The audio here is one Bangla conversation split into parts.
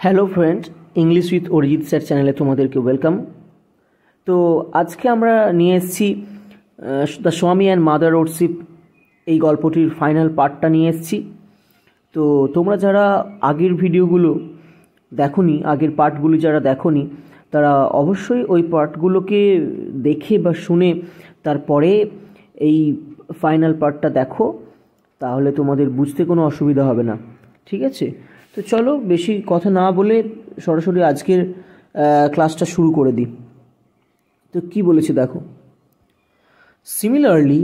Hello friend, English with Arijit sir চ্যানেলে তোমাদেরকে ওয়েলকাম। তো আজকে আমরা নিয়ে এসেছি দ্য স্বামী অ্যান্ড মাদার ওরশিপ এই গল্পটির ফাইনাল পার্টটা নিয়ে এসেছি। তো তোমরা যারা আগের ভিডিওগুলো দেখোনি, আগের পার্টগুলো যারা দেখোনি, তারা অবশ্যই ওই পার্টগুলোকে দেখে বা শুনে তারপরে এই ফাইনাল পার্টটা দেখো, তাহলে তোমাদের বুঝতে কোনো অসুবিধা হবে না। ঠিক আছে? তো চলো বেশি কথা না বলে সরাসরি আজকের ক্লাসটা শুরু করে দিই। তো কি বলেছে দেখো। Similarly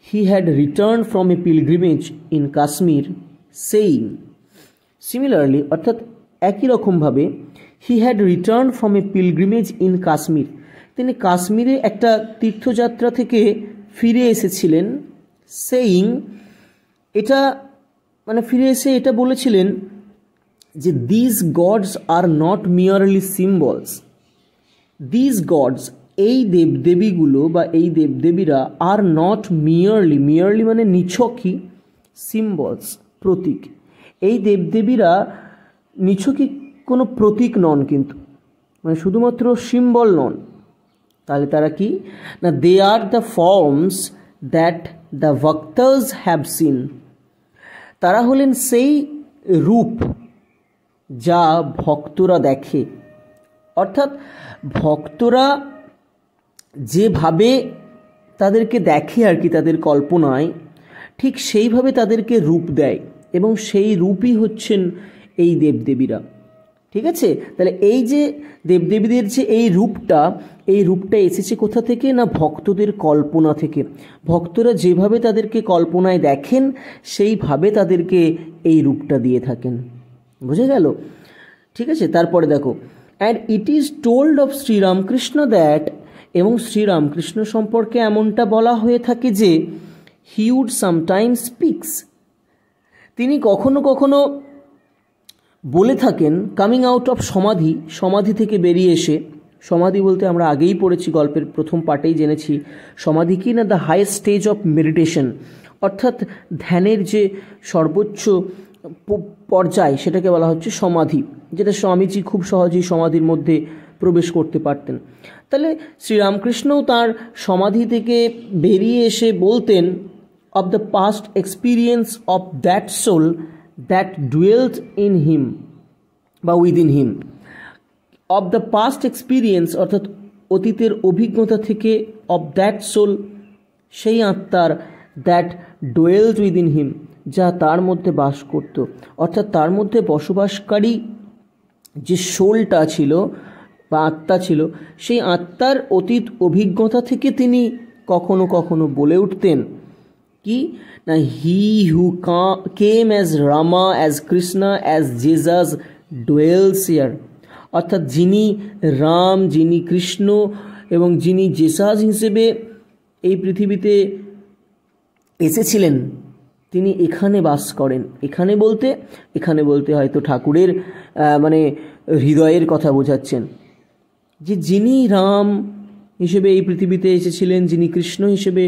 he had return from a pilgrimage in Kashmir saying, similarly অর্থাৎ একই রকমভাবে, he had return from a pilgrimage in Kashmir, তিনি কাশ্মীরে একটা তীর্থযাত্রা থেকে ফিরে এসেছিলেন। সেইং, এটা মানে ফিরে এসে এটা বলেছিলেন যে this gods are not merely symbols, this gods এই দেবদেবীগুলো বা এই দেবদেবীরা আর নট মিয়ারলি, মিয়ারলি মানে নিছকই, সিম্বলস প্রতীক, এই দেবদেবীরা নিছকই কোনো প্রতীক নন, কিন্তু মানে শুধুমাত্র সিম্বল নন। তাহলে তারা কি না, they are the forms that the bhaktas have seen, তারা হলেন সেই রূপ যা ভক্তরা দেখে। অর্থাৎ ভক্তরা যেভাবে তাদেরকে দেখে আর কি তাদের কল্পনায়, ঠিক সেইভাবে তাদেরকে রূপ দেয়, এবং সেই রূপই হচ্ছেন এই দেবদেবীরা। ঠিক আছে? তাহলে এই যে দেবদেবীদের যে এই রূপটা এসেছে কোথা থেকে না, ভক্তদের কল্পনা থেকে। ভক্তরা যেভাবে তাদেরকে কল্পনায় দেখেন সেইভাবে তাদেরকে এই রূপটা দিয়ে থাকেন। বুঝে গেল? ঠিক আছে, তারপরে দেখো, and it is told of Sri Ramakrishna that, এবং শ্রীরামকৃষ্ণ সম্পর্কে এমনটা বলা হয়ে থাকে যে হি উড সামটাইমস স্পিক্স, তিনি কখনো কখনো বলে থাকেন, কামিং আউট অফ সমাধি, সমাধি থেকে বেরিয়ে এসে, সমাধি বলতে আমরা আগেই পড়েছি, গল্পের প্রথম পার্টেই জেনেছি সমাধি কি না, the highest stage of meditation, অর্থাৎ ধ্যানের যে সর্বোচ্চ পর্যায় সেটাকে বলা হচ্ছে সমাধি, যেটা স্বামীজি খুব সহজেই সমাধির মধ্যে প্রবেশ করতে পারতেন। তাহলে শ্রীরামকৃষ্ণও তার সমাধি থেকে বেরিয়ে এসে বলতেন of the past experience of that soul that dwelleth in him বা within him, of the past experience অর্থাৎ অতীতের অভিজ্ঞতা থেকে, অফ দ্যাট সোল সেই আত্মার, দ্যাট ডুয়েলথ উইদিন হিম যা তার মধ্যে বাস করত, অর্থাৎ তার মধ্যে বসবাসকারী যে সোলটা ছিল বা আত্মা ছিল, সেই আত্মার অতীত অভিজ্ঞতা থেকে তিনি কখনো কখনো বলে উঠতেন কি না, he who came as Rama, as Krishna, as Jesus dwells here, অর্থাৎ যিনি রাম, যিনি কৃষ্ণ এবং যিনি জেসাস হিসেবে এই পৃথিবীতে এসেছিলেন, তিনি এখানে বাস করেন। এখানে বলতে হয়তো ঠাকুরের মানে হৃদয়ের কথা বোঝাচ্ছেন, যে যিনি রাম হিসেবে এই পৃথিবীতে এসেছিলেন, যিনি কৃষ্ণ হিসেবে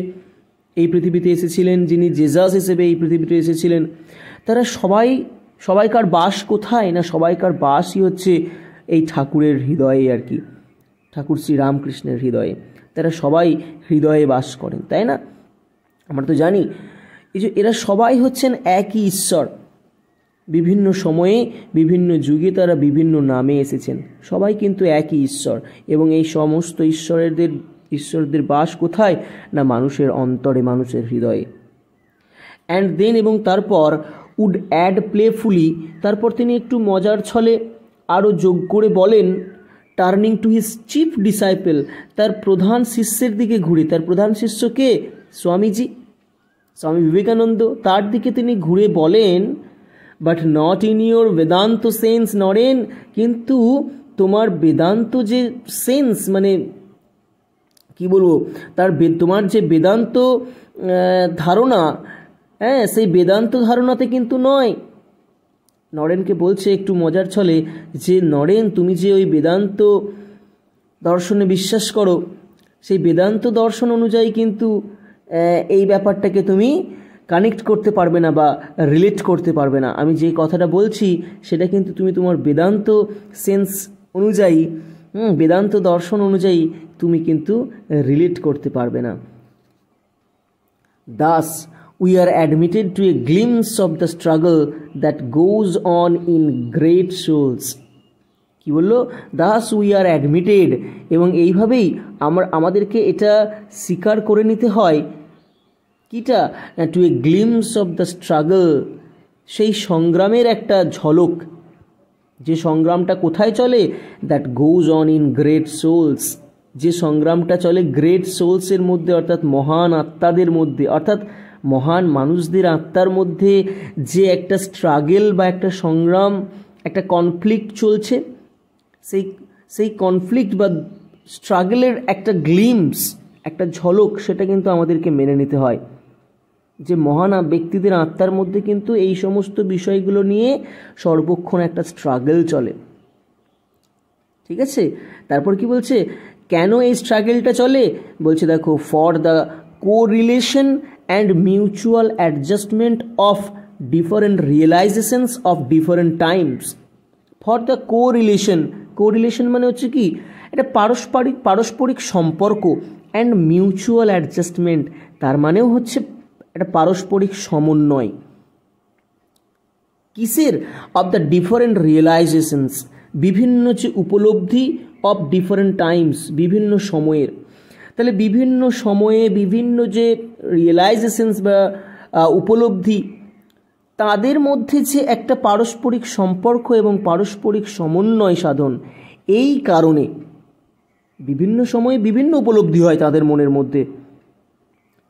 এই পৃথিবীতে এসেছিলেন, যিনি জেসাস হিসেবে এই পৃথিবীতে এসেছিলেন, তারা সবাইকার বাস কোথায় না, সবাইকার বাসই হচ্ছে এই ঠাকুরের হৃদয়ে আর কি, ঠাকুর শ্রী রামকৃষ্ণের হৃদয়ে। তারা সবাই হৃদয়ে বাস করেন, তাই না? আমরা তো জানি এই যে এরা সবাই হচ্ছেন একই ঈশ্বর, বিভিন্ন সময়ে বিভিন্ন যুগে তারা বিভিন্ন নামে এসেছেন, সবাই কিন্তু একই ঈশ্বর, এবং এই সমস্ত ঈশ্বরদের বাস কোথায় না, মানুষের অন্তরে, মানুষের হৃদয়ে। অ্যান্ড দেন, এবং তারপর উড অ্যাড প্লেফুলি, তারপর তিনি একটু মজার ছলে আরও যোগ করে বলেন, turning to his chief disciple, তার প্রধান শিষ্যের দিকে ঘুরে, তার প্রধান শিষ্য কে? স্বামীজি, স্বামী বিবেকানন্দ, তার দিকে তিনি ঘুরে বলেন, but not in your Vedanta sense Naren, কিন্তু তোমার বেদান্ত যে সেন্স, মানে কি বলবো, তোমার যে বেদান্ত ধারণা, হ্যাঁ, সেই বেদান্ত ধারণাতে কিন্তু নয়। নরেনকে বলছে একটু মজার ছলে যে, নরেন, তুমি যে ওই বেদান্ত দর্শনে বিশ্বাস করো, সেই বেদান্ত দর্শন অনুযায়ী কিন্তু এই ব্যাপারটাকে তুমি কানেক্ট করতে পারবে না বা রিলেট করতে পারবে না। আমি যে কথাটা বলছি সেটা কিন্তু তুমি তোমার বেদান্ত সেন্স অনুযায়ী, বেদান্ত দর্শন অনুযায়ী তুমি কিন্তু রিলেট করতে পারবে না। Thus, we are admitted to a glimpse of the struggle that goes on in great souls. কি বললো? Thus we are admitted, এবং এইভাবেই আমাদেরকে এটা স্বীকার করে নিতে হয় কিটা, to a glimpse of the struggle, সেই সংগ্রামের একটা ঝলক, যে সংগ্রামটা কোথায় চলে, that goes on in great souls, যে সংগ্রামটা চলে গ্রেট সোলসের মধ্যে, অর্থাৎ মহান আত্মাদের মধ্যে, অর্থাৎ মহান মানুষদের আত্মার মধ্যে যে একটা স্ট্রাগল বা একটা সংগ্রাম, একটা কনফ্লিক্ট চলছে, সেই কনফ্লিক্ট বা স্ট্রাগলের একটা গ্লিমস, একটা ঝলক, সেটা কিন্তু আমাদেরকে মেনে নিতে হয় যে মহান ব্যক্তিদের আত্মার মধ্যে কিন্তু এই সমস্ত বিষয়গুলো নিয়ে সর্বক্ষণ একটা স্ট্রাগল চলে। ঠিক আছে, তারপর কি বলছে, কেন এই স্ট্রাগলটা চলে? বলছে দেখো, for the correlation and mutual adjustment of different realizations of different times. For the correlation মানে হচ্ছে কি, এটা পারস্পরিক সম্পর্ক, অ্যান্ড মিউচুয়াল অ্যাডজাস্টমেন্ট তার মানেও হচ্ছে একটা পারস্পরিক সমন্বয়। কিসের? অফ দ্য ডিফারেন্ট রিয়েলাইজেশনস, বিভিন্ন যে উপলব্ধি, অফ ডিফারেন্ট টাইমস, বিভিন্ন সময়ের। তাহলে বিভিন্ন সময়ে বিভিন্ন যে রিয়েলাইজেশনস বা উপলব্ধি, তাদের মধ্যে যে একটা পারস্পরিক সম্পর্ক এবং পারস্পরিক সমন্বয় সাধন, এই কারণে বিভিন্ন সময়ে বিভিন্ন উপলব্ধি হয় তাদের মনের মধ্যে।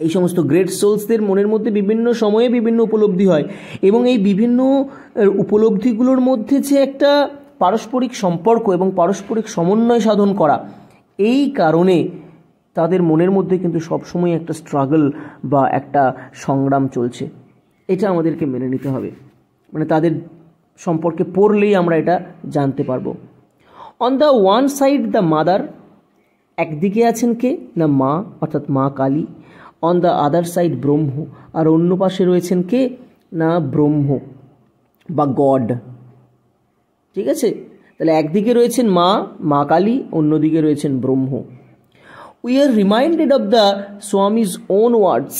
এই সমস্ত গ্রেট সোলসদের মনের মধ্যে বিভিন্ন সময়ে বিভিন্ন উপলব্ধি হয়, এবং এই বিভিন্ন উপলব্ধিগুলোর মধ্যে যে একটা পারস্পরিক সম্পর্ক এবং পারস্পরিক সমন্বয় সাধন করা, এই কারণে তাদের মনের মধ্যে কিন্তু সবসময় একটা স্ট্রাগল বা একটা সংগ্রাম চলছে। এটা আমাদেরকে মেনে নিতে হবে, মানে তাদের সম্পর্কে পড়লেই আমরা এটা জানতে পারবো। On the one side the mother, একদিকে আছেন কে না মা, অর্থাৎ মা Kali. On the other side ব্রহ্ম, আর অন্য পাশে রয়েছেন কে না ব্রহ্ম বা গড। ঠিক আছে, তাহলে একদিকে রয়েছেন মা কালী, অন্যদিকে রয়েছেন ব্রহ্ম। We are reminded of the Swami's own words,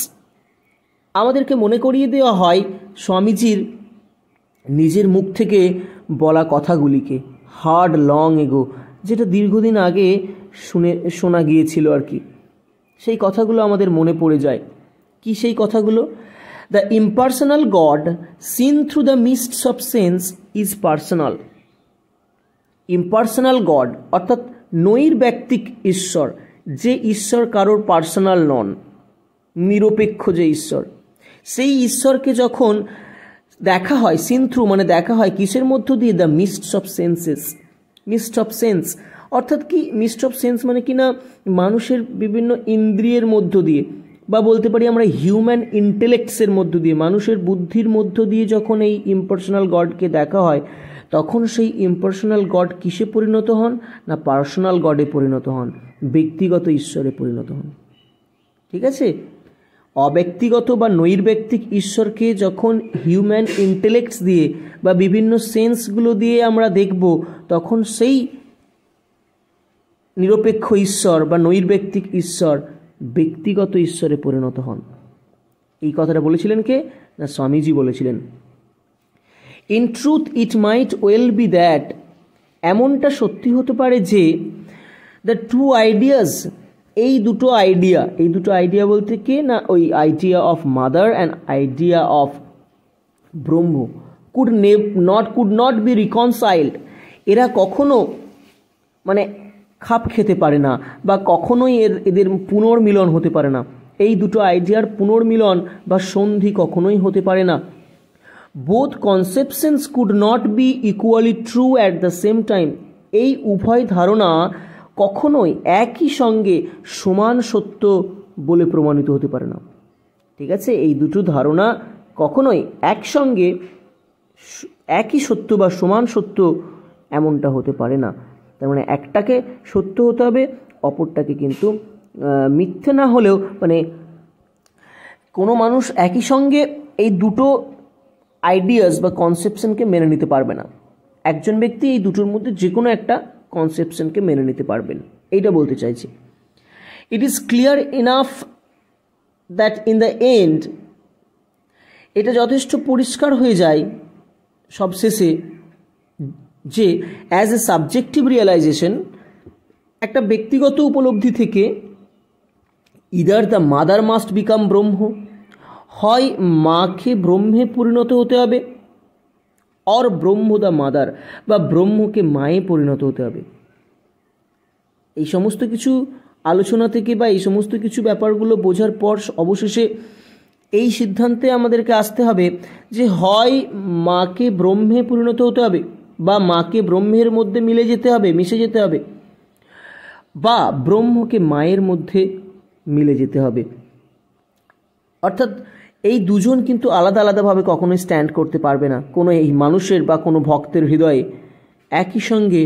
আমাদেরকে মনে করিয়ে দেওয়া হয় স্বামীজির নিজের মুখ থেকে বলা কথাগুলিকে, হার্ড লং এগো, যেটা দীর্ঘদিন আগে শোনা গিয়েছিল আর কি, সেই কথাগুলো আমাদের মনে পড়ে যায়। কি সেই কথাগুলো? The impersonal god seen through the mists of sense is personal. Impersonal god অর্থাৎ নৈর্ব্যক্তিক ঈশ্বর, যে ঈশ্বর কারোর পার্সোনাল নন, নিরপেক্ষ যে ঈশ্বর, সেই ঈশ্বরকে যখন দেখা হয়, সিন থ্রু মানে দেখা হয় কিসের মধ্য দিয়ে? The mists of senses. Mist of sense অর্থাৎ কি? মিস্ট অফ সেন্স মানে কি না, মানুষের বিভিন্ন ইন্দ্রিয়ের মধ্য দিয়ে, বা বলতে পারি আমরা হিউম্যান ইন্টেলেক্টসের মধ্য দিয়ে, মানুষের বুদ্ধির মধ্য দিয়ে যখন এই ইম্পার্সোনাল গডকে দেখা হয়, তখন সেই ইম্পার্সোনাল গড কিসে পরিণত হন না পার্সোনাল গডে পরিণত হন, ব্যক্তিগত ঈশ্বরে পরিণত হন। ঠিক আছে, অব্যক্তিগত বা নৈর্ব্যক্তিক ঈশ্বরকে যখন হিউম্যান ইন্টেলেক্টস দিয়ে বা বিভিন্ন সেন্সগুলো দিয়ে আমরা দেখব, তখন সেই নিরপেক্ষ ঈশ্বর বা নৈর্ব্যক্তিক ঈশ্বর ব্যক্তিগত ঈশ্বরে পরিণত হন। এই কথাটা বলেছিলেন কে না স্বামীজি বলেছিলেন। In truth it might well be that, এমনটা সত্যি হতে পারে যে দ্য টু আইডিয়াস, এই দুটো আইডিয়া বলতে কে না ওই idea of mother and idea of Brahma could not B রিকনসাইল্ড, এরা কখনো মানে খাপ খেতে পারে না বা কখনোই এদের পুনর্মিলন হতে পারে না। এই দুটো আইডিয়ার পুনর্মিলন বা সন্ধি কখনোই হতে পারে না। Both conceptions could not be equally true at the same time, এই উভয় ধারণা কখনোই একই সঙ্গে সমান সত্য বলে প্রমাণিত হতে পারে না। ঠিক আছে, এই দুটো ধারণা কখনোই একসঙ্গে একই সত্য বা সমান সত্য এমনটা হতে পারে না। তার মানে একটাকে সত্য হতে হবে, অপরটাকে কিন্তু মিথ্যে না হলেও মানে কোনো মানুষ একই সঙ্গে এই দুটো আইডিয়াস বা কনসেপশনকে মেনে নিতে পারবে না। একজন ব্যক্তি এই দুটোর মধ্যে যে কোনো একটা কনসেপশনকে মেনে নিতে পারবেন, এইটা বলতে চাইছি। It is clear enough that in the end, এটা যথেষ্ট পরিষ্কার হয়ে যায় সবশেষে যে অ্যাজ এ সাবজেক্টিভ রিয়েলাইজেশন, একটা ব্যক্তিগত উপলব্ধি থেকে either the mother must become ব্রহ্ম, হয় মাকে ব্রহ্মে পরিণত হতে হবে, অর ব্রহ্ম দ্য মাদার, বা ব্রহ্মকে মায়ে পরিণত হতে হবে। এই সমস্ত কিছু আলোচনা থেকে বা এই সমস্ত কিছু ব্যাপারগুলো বোঝার পর অবশেষে এই সিদ্ধান্তে আমাদেরকে আসতে হবে যে হয় মাকে ব্রহ্মে পরিণত হতে হবে বা মাকে ব্রহ্মের মধ্যে মিশে যেতে হবে, বা ব্রহ্মকে মায়ের মধ্যে মিলে যেতে হবে। অর্থাৎ এই দুজন কিন্তু আলাদা আলাদাভাবে কখনোই স্ট্যান্ড করতে পারবে না। কোনো এই মানুষের বা কোনো ভক্তের হৃদয়ে একই সঙ্গে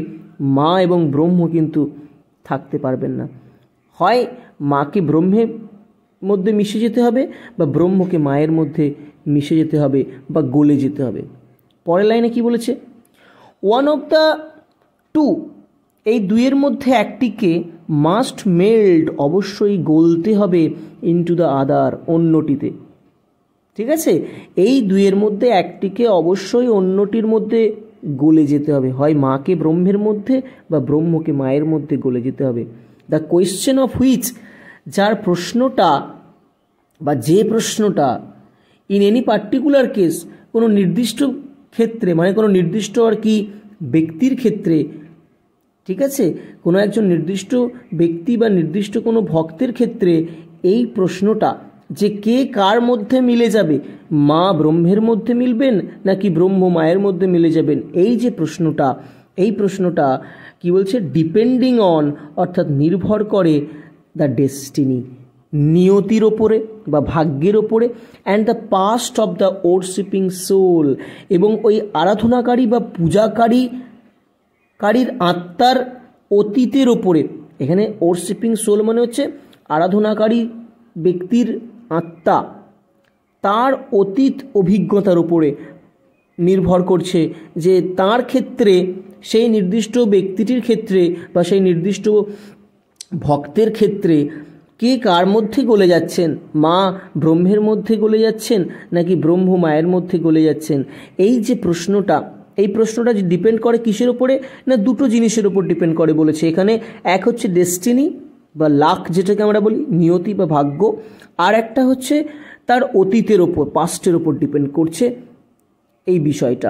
মা এবং ব্রহ্ম কিন্তু থাকতে পারবেন না। হয় মাকে ব্রহ্মের মধ্যে মিশে যেতে হবে বা ব্রহ্মকে মায়ের মধ্যে মিশে যেতে হবে বা গলে যেতে হবে। পরের লাইনে কি বলেছে? ওয়ান অফ দ্য টু, এই দুইয়ের মধ্যে একটিকে মাস্ট মেল্ট, অবশ্যই গলতে হবে, ইনটু দ্য আদার, অন্যটিতে। ঠিক আছে, এই দুইয়ের মধ্যে একটিকে অবশ্যই অন্যটির মধ্যে গলে যেতে হবে, হয় মাকে ব্রহ্মের মধ্যে বা ব্রহ্মকে মায়ের মধ্যে গলে যেতে হবে। দ্য কোয়েশ্চেন অফ হুইচ, যার প্রশ্নটা বা যে প্রশ্নটা, ইন এনি পার্টিকুলার কেস, কোনো নির্দিষ্ট ক্ষেত্রে, মানে কোনো নির্দিষ্ট আর কি ব্যক্তির ক্ষেত্রে, ঠিক আছে, কোনো একজন নির্দিষ্ট ব্যক্তি বা নির্দিষ্ট কোনো ভক্তের ক্ষেত্রে এই প্রশ্নটা যে কে কার মধ্যে মিলে যাবে, মা ব্রহ্মের মধ্যে মিলবেন নাকি ব্রহ্ম মায়ের মধ্যে মিলে যাবেন, এই যে প্রশ্নটা, এই প্রশ্নটা কি বলছে? ডিপেন্ডিং অন, অর্থাৎ নির্ভর করে দ্য ডেস্টিনি, নিয়তির ওপরে বা ভাগ্যের ওপরে, and the past of the worshipping soul, এবং ওই আরাধনাকারী বা পূজাকারীর আত্মার অতীতের ওপরে। এখানে ওরশিপিং সোল মানে হচ্ছে আরাধনাকারী ব্যক্তির আত্মা, তার অতীত অভিজ্ঞতার উপরে নির্ভর করছে যে তার ক্ষেত্রে, সেই নির্দিষ্ট ব্যক্তিটির ক্ষেত্রে বা সেই নির্দিষ্ট ভক্তের ক্ষেত্রে কে কার মধ্যে গলে যাচ্ছেন, মা ব্রহ্মের মধ্যে গলে যাচ্ছেন নাকি ব্রহ্ম মায়ের মধ্যে গলে যাচ্ছেন। এই যে প্রশ্নটা, এই প্রশ্নটা যে ডিপেন্ড করে কিসের ওপরে না, দুটো জিনিসের ওপর ডিপেন্ড করে বলেছে এখানে। এক হচ্ছে ডেস্টিনি বা লাক, যেটাকে আমরা বলি নিয়তি বা ভাগ্য, আর একটা হচ্ছে তার অতীতের ওপর, পাস্টের ওপর ডিপেন্ড করছে এই বিষয়টা।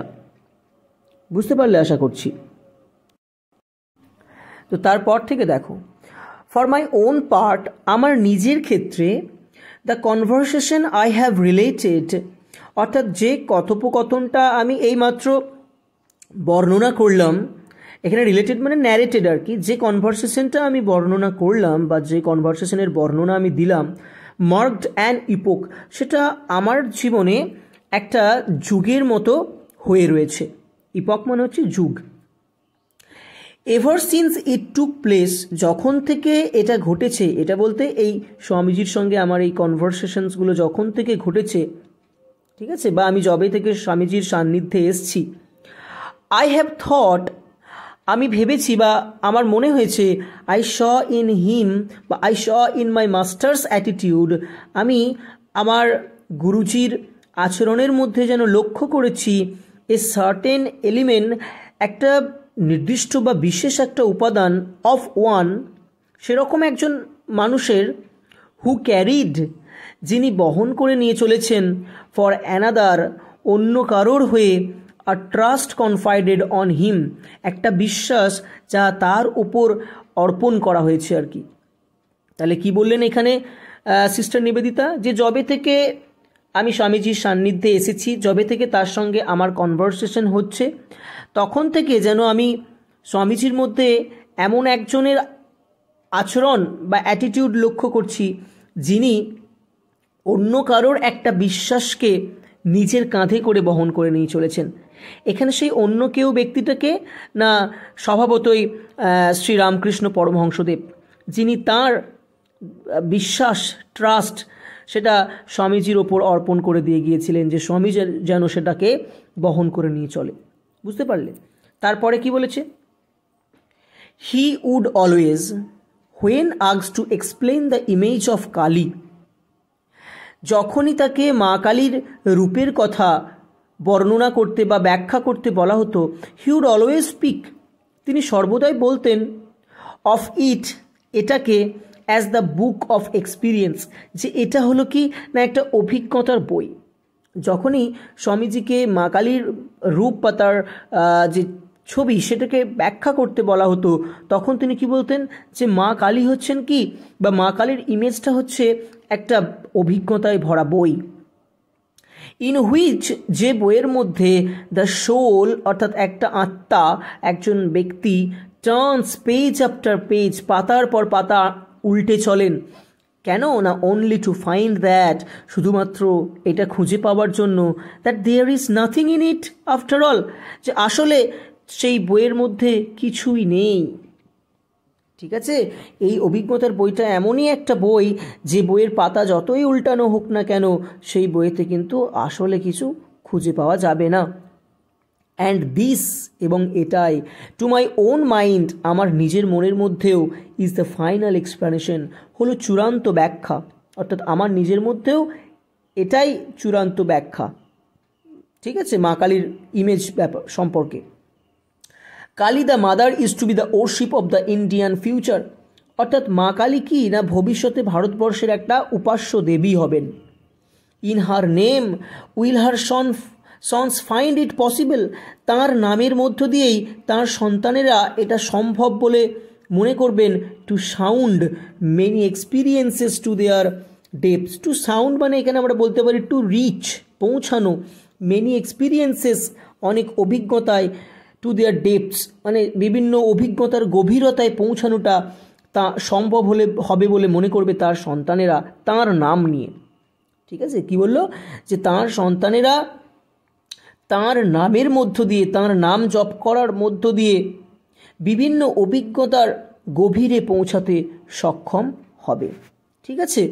বুঝতে পারলে আশা করছি। তো তারপর থেকে দেখো, ফর মাই ওন পার্ট, আমার নিজের ক্ষেত্রে, the conversation I have related, অর্থাৎ যে কথোপকথনটা আমি এইমাত্র বর্ণনা করলাম, এখানে রিলেটেড মানে ন্যারেটেড আর কি, যে কনভারসেশনটা আমি বর্ণনা করলাম বা যে কনভারসেশনের বর্ণনা আমি দিলাম, মার্কড অ্যান ইপোক, সেটা আমার জীবনে একটা যুগের মতো হয়ে রয়েছে। ইপক মানে হচ্ছে যুগ। এভার সিন্স ইট টুক প্লেস, যখন থেকে এটা ঘটেছে, এটা বলতে এই স্বামীজির সঙ্গে আমার এই কনভারসেশনসগুলো যখন থেকে ঘটেছে, ঠিক আছে, বা আমি যবে থেকে স্বামীজির সান্নিধ্যে এসছি, আই হ্যাভ থট, আমি ভেবেছি বা আমার মনে হয়েছে, আই শ ইন হিম বা I saw in my masters attitude, আমি আমার গুরুজির আচরণের মধ্যে যেন লক্ষ্য করেছি এ সার্টেন এলিমেন্ট, একটা নির্দিষ্ট বা বিশেষ একটা উপাদান, অফ ওয়ান, সেরকম একজন মানুষের, হু ক্যারিড, যিনি বহন করে নিয়ে চলেছেন, ফর অ্যানাদার, অন্য কারোর হয়ে, আর ট্রাস্ট কনফাইডেড অন হিম, একটা বিশ্বাস যা তার ওপর অর্পণ করা হয়েছে আর কি। তাহলে কি বললেন এখানে সিস্টার নিবেদিতা, যে যবে থেকে আমি স্বামীজির সান্নিধ্যে এসেছি, যবে থেকে তার সঙ্গে আমার কনভারসেশন হচ্ছে, তখন থেকে যেন আমি স্বামীজির মধ্যে এমন একজনের আচরণ বা অ্যাটিটিউড লক্ষ্য করছি, যিনি অন্য কারোর একটা বিশ্বাসকে নিজের কাঁধে করে বহন করে নিয়ে চলেছেন। এখানে সেই অন্য কেউ ব্যক্তিটাকে না, স্বভাবতই শ্রীরামকৃষ্ণ পরমহংসদেব, যিনি তাঁর বিশ্বাস, ট্রাস্ট, সেটা স্বামীজির ওপর অর্পণ করে দিয়ে গিয়েছিলেন, যে স্বামী যেন সেটাকে বহন করে নিয়ে চলে। বুঝতে পারলে? তারপরে কি বলেছে? He would always when asked to explain the image of Kali, যখনই তাকে মা কালীর রূপের কথা বর্ণনা করতে বা ব্যাখ্যা করতে বলা হতো, হি উড অলওয়েজ স্পিক, তিনি সর্বদাই বলতেন, অফ ইট, এটাকে, as the book of experience, যে এটা হলো কি না একটা অভিজ্ঞতার বই। যখনই স্বামীজিকে মা কালীর রূপ বা তার যে ছবি সেটাকে ব্যাখ্যা করতে বলা হতো, তখন তিনি কি বলতেন, যে মা কালী হচ্ছেন কি, বা মা কালীর ইমেজটা হচ্ছে একটা অভিজ্ঞতায় ভরা বই। ইন হুইচ, যে বইয়ের মধ্যে দ্য সোল, অর্থাৎ একটা আত্মা, একজন ব্যক্তি, টার্নস পেজ আফটার পেজ, পাতার পর পাতা উল্টে চলেন। কেন না? অনলি টু ফাইন্ড দ্যাট, শুধুমাত্র এটা খুঁজে পাওয়ার জন্য, that there is nothing in it after all, যে আসলে সেই বইয়ের মধ্যে কিছুই নেই। ঠিক আছে? এই অভিজ্ঞতার বইটা এমনই একটা বই, যে বইয়ের পাতা যতই উল্টানো হোক না কেন, সেই বইতে কিন্তু আসলে কিছু খুঁজে পাওয়া যাবে না। অ্যান্ড দিস, এবং এটাই, টু মাই ওন মাইন্ড, আমার নিজের মনের মধ্যেও, ইজ দ্য ফাইনাল এক্সপ্লানেশন, হলো চূড়ান্ত ব্যাখ্যা, অর্থাৎ আমার নিজের মধ্যেও এটাই চূড়ান্ত ব্যাখ্যা। ঠিক আছে? মা কালীর ইমেজ ব্যাপার সম্পর্কে। Kali the mother is to be the worship of the Indian future, অর্থাৎ মা কালী কি না ভবিষ্যতে ভারতবর্ষের একটা উপাস্য দেবী হবেন। In her name will her sons find it possible, তাঁর নামের মধ্য দিয়েই তাঁর সন্তানেরা এটা সম্ভব বলে মনে করবেন। To sound many experiences to their depths, to sound মানে এখানে আমরা বলতে পারি টু রিচ, পৌঁছানো, মেনি এক্সপিরিয়েন্সেস, অনেক অভিজ্ঞতায়, টু দেয়ার ডেপথস মানে বিভিন্ন অভিজ্ঞতার গভীরতায় পৌঁছানোটা তা সম্ভব হবে বলে মনে করবে তার সন্তানেরা তাঁর নাম নিয়ে। ঠিক আছে? কি বললো? যে তাঁর সন্তানেরা তাঁর নামের মধ্য দিয়ে, তাঁর নাম জপ করার মধ্য দিয়ে বিভিন্ন অভিজ্ঞতার গভীরে পৌঁছাতে সক্ষম হবে। ঠিক আছে?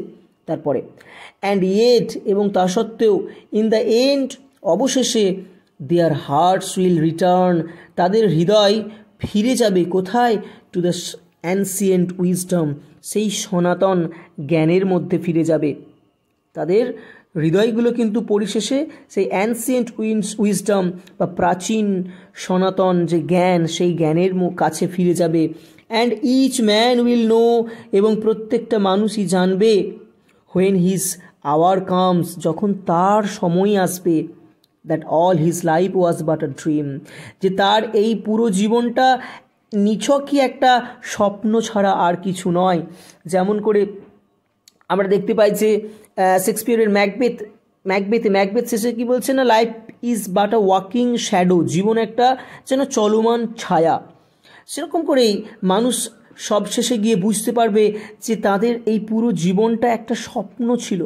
তারপরে অ্যান্ড ইয়েট, এবং তা সত্ত্বেও, ইন দ্য এন্ড, অবশেষে, দেয়ার হার্টস উইল রিটার্ন, তাদের হৃদয় ফিরে যাবে কোথায়? টু দ্য অ্যানসিয়েন্ট উইজডম, সেই সনাতন জ্ঞানের মধ্যে ফিরে যাবে। তাদের হৃদয়গুলো কিন্তু পরিশেষে সেই অ্যানসিয়েন্ট উইজডম বা প্রাচীন সনাতন যে জ্ঞান, সেই জ্ঞানের কাছে ফিরে যাবে। And each man will know, এবং প্রত্যেকটা মানুষই জানবে, হোয়েন হিজ আওয়ার কামস, যখন তার সময় আসবে, that all his life was but a dream, যে তার এই পুরো জীবনটা নিছকই একটা স্বপ্ন ছাড়া আর কিছু নয়। যেমন করে আমরা দেখতে পাই যে শেক্সপিয়ারের ম্যাকবেথ শেষে কি বলছে না, life is but a walking shadow, জীবন একটা যেন চলমান ছায়া। সেরকম করেই মানুষ সব শেষে গিয়ে বুঝতে পারবে যে তাদের এই পুরো জীবনটা একটা স্বপ্ন ছিল,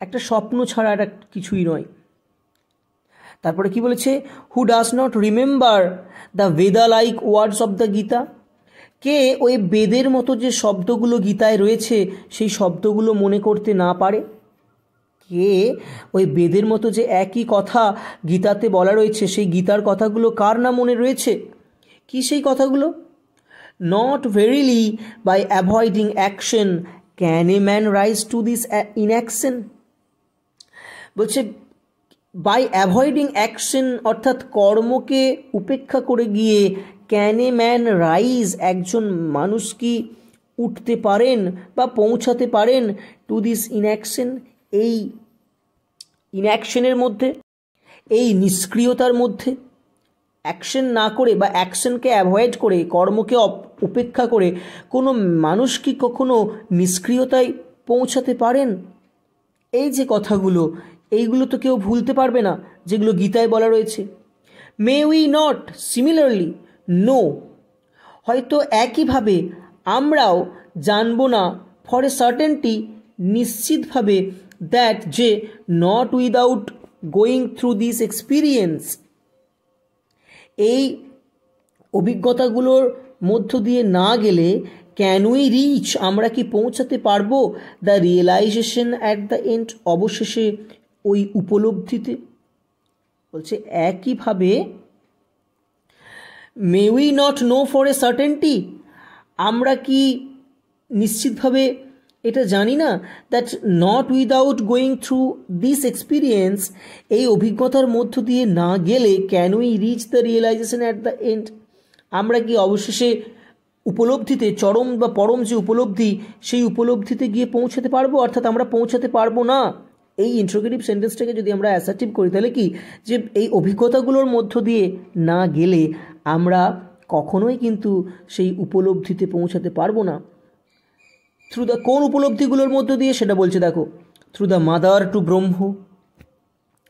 একটা স্বপ্ন ছাড়া এটা কিছুই নয়। তারপরে কি বলেছে? Who does not remember the Veda like words of the Gita, কে ওই বেদের মতো যে শব্দগুলো গীতায় রয়েছে সেই শব্দগুলো মনে করতে না পারে? কে ওই বেদের মতো যে একই কথা গীতাতে বলা রয়েছে, সেই গীতার কথাগুলো কার না মনে রয়েছে? কি সেই কথাগুলো? Not verily by avoiding action can a man rise to this inaction, বলছে বাই অ্যাভয়েডিং অ্যাকশন, অর্থাৎ কর্মকে উপেক্ষা করে গিয়ে, ক্যান এ ম্যান রাইজ, একজন মানুষ কি উঠতে পারেন বা পৌঁছাতে পারেন, টু দিস ইনঅ্যাকশন, এই ইনঅ্যাকশনের মধ্যে, এই নিষ্ক্রিয়তার মধ্যে। অ্যাকশন না করে বা অ্যাকশনকে অ্যাভয়েড করে, কর্মকে উপেক্ষা করে কোনো মানুষ কি কখনো নিষ্ক্রিয়তায় পৌঁছাতে পারেন? এই যে কথাগুলো, এইগুলো তো কেউ ভুলতে পারবে না, যেগুলো গীতায় বলা রয়েছে। May we not similarly know, হয়তো একইভাবে আমরাও জানবো না, ফর এ সার্টেনটি, নিশ্চিতভাবে, দ্যাট, যে, not without going through this experience, এই অভিজ্ঞতাগুলোর মধ্য দিয়ে না গেলে ক্যান উই রিচ, আমরা কি পৌঁছাতে পারবো the realization at the end, অবশেষে ওই উপলব্ধিতে। বলছে একইভাবে may we not know for a certainty, আমরা কি নিশ্চিতভাবে এটা জানি না, that not without going through this experience, এই অভিজ্ঞতার মধ্য দিয়ে না গেলে can we reach the realization at the end, আমরা কি অবশেষে উপলব্ধিতে, চরম বা পরম যে উপলব্ধি, সেই উপলব্ধিতে গিয়ে পৌঁছাতে পারবো, অর্থাৎ আমরা পৌঁছাতে পারবো না। এই ইন্ট্রোগেটিভ সেন্টেন্সটাকে যদি আমরা অ্যাসার্টিভ করি তাহলে কি, যে এই অভিজ্ঞতাগুলোর মধ্য দিয়ে না গেলে আমরা কখনোই কিন্তু সেই উপলব্ধিতে পৌঁছাতে পারবো না। থ্রু দ্য, কোন উপলব্ধিগুলোর মধ্য দিয়ে সেটা বলছে দেখো, থ্রু দ্য মাদার টু ব্রহ্ম,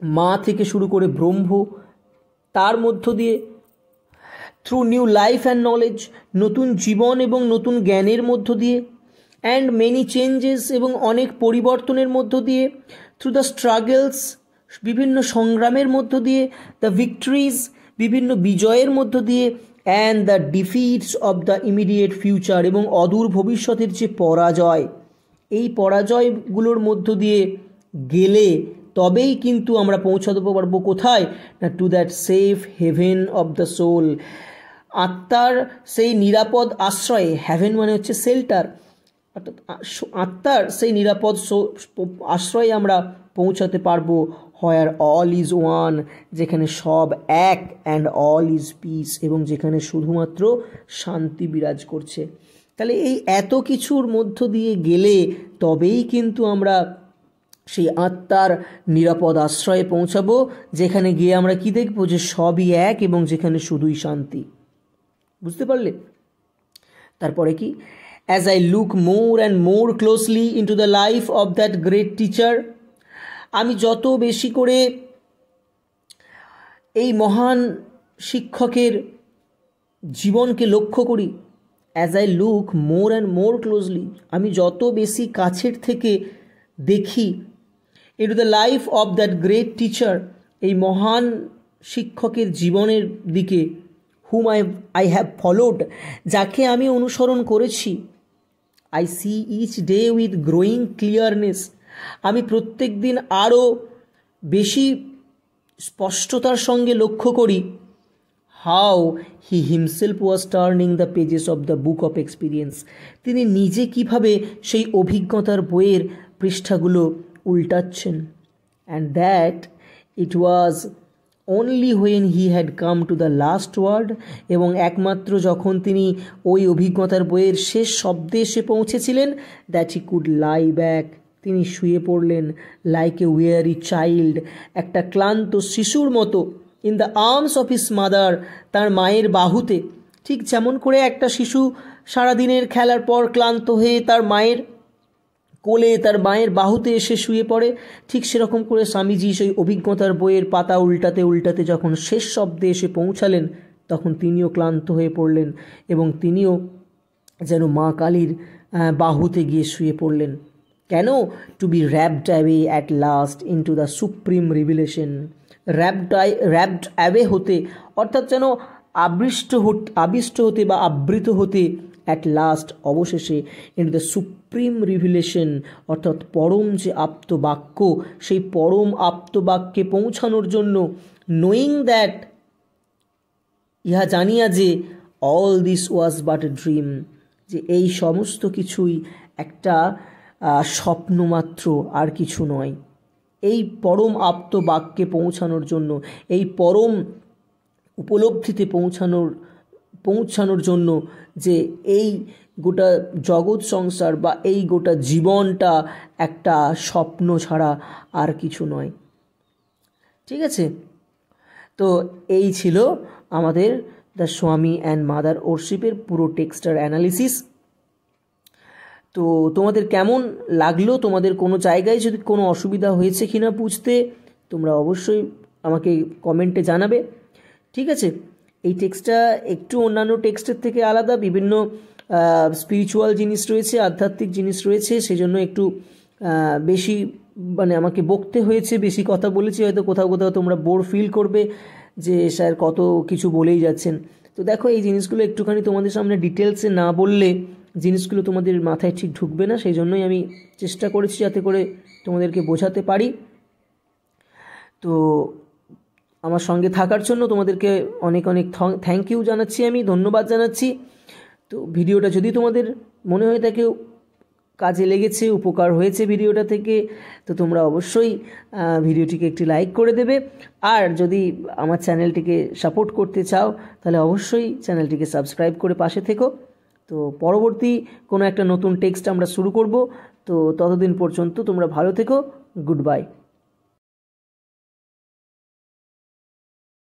মা থেকে শুরু করে ব্রহ্ম, তার মধ্য দিয়ে through new life and knowledge, নতুন জীবন এবং নতুন জ্ঞানের মধ্য দিয়ে, অ্যান্ড মেনি চেঞ্জেস, এবং অনেক পরিবর্তনের মধ্য দিয়ে, থ্রু দ্য স্ট্রাগলস, বিভিন্ন সংগ্রামের মধ্য দিয়ে, দ্য ভিক্টরিজ, বিভিন্ন বিজয়ের মধ্য দিয়ে, and the defeats of the immediate future, এবং অদূর ভবিষ্যতের যে পরাজয়, এই পরাজয়গুলোর মধ্য দিয়ে গেলে তবেই কিন্তু আমরা পৌঁছাতে পারবো কোথায় না, to that safe haven of the soul, আত্মার সেই নিরাপদ আশ্রয়ে, হ্যাভেন মানে হচ্ছে শেল্টার, অর্থাৎ আত্মার সেই নিরাপদ আশ্রয়ে আমরা পৌঁছাতে পারবো, হোয়ার অল ইজ ওয়ান, যেখানে সব এক, অ্যান্ড অল ইজ পিস, এবং যেখানে শুধুমাত্র শান্তি বিরাজ করছে। তাহলে এই এত কিছুর মধ্য দিয়ে গেলে তবেই কিন্তু আমরা সেই আত্মার নিরাপদ আশ্রয়ে পৌঁছাবো, যেখানে গিয়ে আমরা কি দেখবো, যে সবই এক এবং যেখানে শুধুই শান্তি। বুঝতে পারলে? তারপরে কি, as I look more and more closely into the life of that great teacher, আমি যত বেশি করে এই মহান শিক্ষকের জীবনকে লক্ষ্য করি, as I look more and more closely, আমি যত বেশি কাছের থেকে দেখি into the life of that great teacher, এই মহান শিক্ষকের জীবনের দিকে, হুম আই হ্যাভ ফলোড, যাকে আমি অনুসরণ করেছি, I see each day with growing clearness, আমি প্রত্যেক দিন আরও বেশি স্পষ্টতার সঙ্গে লক্ষ্য করি, how he himself was turning the pages of the book of experience, তিনি নিজে কিভাবে সেই অভিজ্ঞতার বইয়ের পৃষ্ঠাগুলো উল্টাচ্ছেন, and that it was only when he had come to the last word, এবং একমাত্র যখন তিনি ওই অভিজ্ঞতার বইয়ের শেষ শব্দে এসে পৌঁছেছিলেন, that he could lie back, তিনি শুয়ে পড়লেন, লাইক এ ওয়ারি চাইল্ড, একটা ক্লান্ত শিশুর মতো, in the arms of his mother, তার মায়ের বাহুতে, ঠিক যেমন করে একটা শিশু সারাদিনের খেলার পর ক্লান্ত হয়ে তার মায়ের কোলে, তার মায়ের বাহুতে এসে শুয়ে পড়ে, ঠিক সেরকম করে স্বামীজি সেই অভিজ্ঞতার বইয়ের পাতা উল্টাতে উল্টাতে যখন শেষ শব্দে এসে পৌঁছালেন, তখন তিনিও ক্লান্ত হয়ে পড়লেন এবং তিনিও যেন মা কালীর বাহুতে গিয়ে শুয়ে পড়লেন। কেন? To be rapt away at last into the supreme revelation, rapt away হতে, অর্থাৎ যেন আবিষ্ট হতে বা আবৃত হতে, অ্যাট লাস্ট অবশেষে, ইন দ্য সুপ্রিম রিভিলেশন, অর্থাৎ পরম যে আপ্তবাক্য, সেই পরম আপ্তবাক্যে পৌঁছানোর জন্য, নোয়িং দ্যাট, ইহা জানিয়া যে, all this was but a dream, যে এই সমস্ত কিছুই একটা স্বপ্ন মাত্র, আর কিছু নয়। এই পরম আপ্তবাক্যে পৌঁছানোর জন্য, এই পরম উপলব্ধিতে পৌঁছানোর জন্য, যে এই গোটা জগৎ সংসার বা এই গোটা জীবনটা একটা স্বপ্ন ছাড়া আর কিছু নয়। ঠিক আছে? তো এই ছিল আমাদের দ্য স্বামী অ্যান্ড মাদার ওরশিপের পুরো টেক্সটার অ্যানালিসিস। তো তোমাদের কেমন লাগলো? তোমাদের কোনো জায়গায় যদি কোনো অসুবিধা হয়েছে কিনা বুঝতে, তোমরা অবশ্যই আমাকে কমেন্টে জানাবে। ঠিক আছে? এই টেক্সটটা একটু অন্যান্য টেক্সটের থেকে আলাদা, বিভিন্ন স্পিরিচুয়াল জিনিস রয়েছে, আধ্যাত্মিক জিনিস রয়েছে, সেজন্য একটু বেশি আমাকে বকতে হয়েছে, বেশি কথা বলেছি, হয়তো কোথাও কোথাও তোমরা বোর ফিল করবে যে স্যার কত কিছু বলেই যাচ্ছেন। তো দেখো, এই জিনিসগুলো একটুখানি তোমাদের সামনে ডিটেলসে না বললে জিনিসগুলো তোমাদের মাথায় ঠিক ঢুকবে না, সেই জন্যই আমি চেষ্টা করেছি যাতে করে তোমাদেরকে বোঝাতে পারি। তো আমার সঙ্গে থাকার জন্য তোমাদেরকে অনেক অনেক থ্যাংক ইউ জানাচ্ছি, আমি ধন্যবাদ জানাচ্ছি। তো ভিডিওটা যদি তোমাদের মনে হয়ে থাকে কাজে লেগেছে, উপকার হয়েছে ভিডিওটা থেকে, তো তোমরা অবশ্যই ভিডিওটিকে একটি লাইক করে দেবে। আর যদি আমার চ্যানেলটিকে সাপোর্ট করতে চাও তাহলে অবশ্যই চ্যানেলটিকে সাবস্ক্রাইব করে পাশে থেকো। তো পরবর্তী কোনো একটা নতুন টেক্সট আমরা শুরু করব। তো ততদিন পর্যন্ত তোমরা ভালো থেকো। Good bye.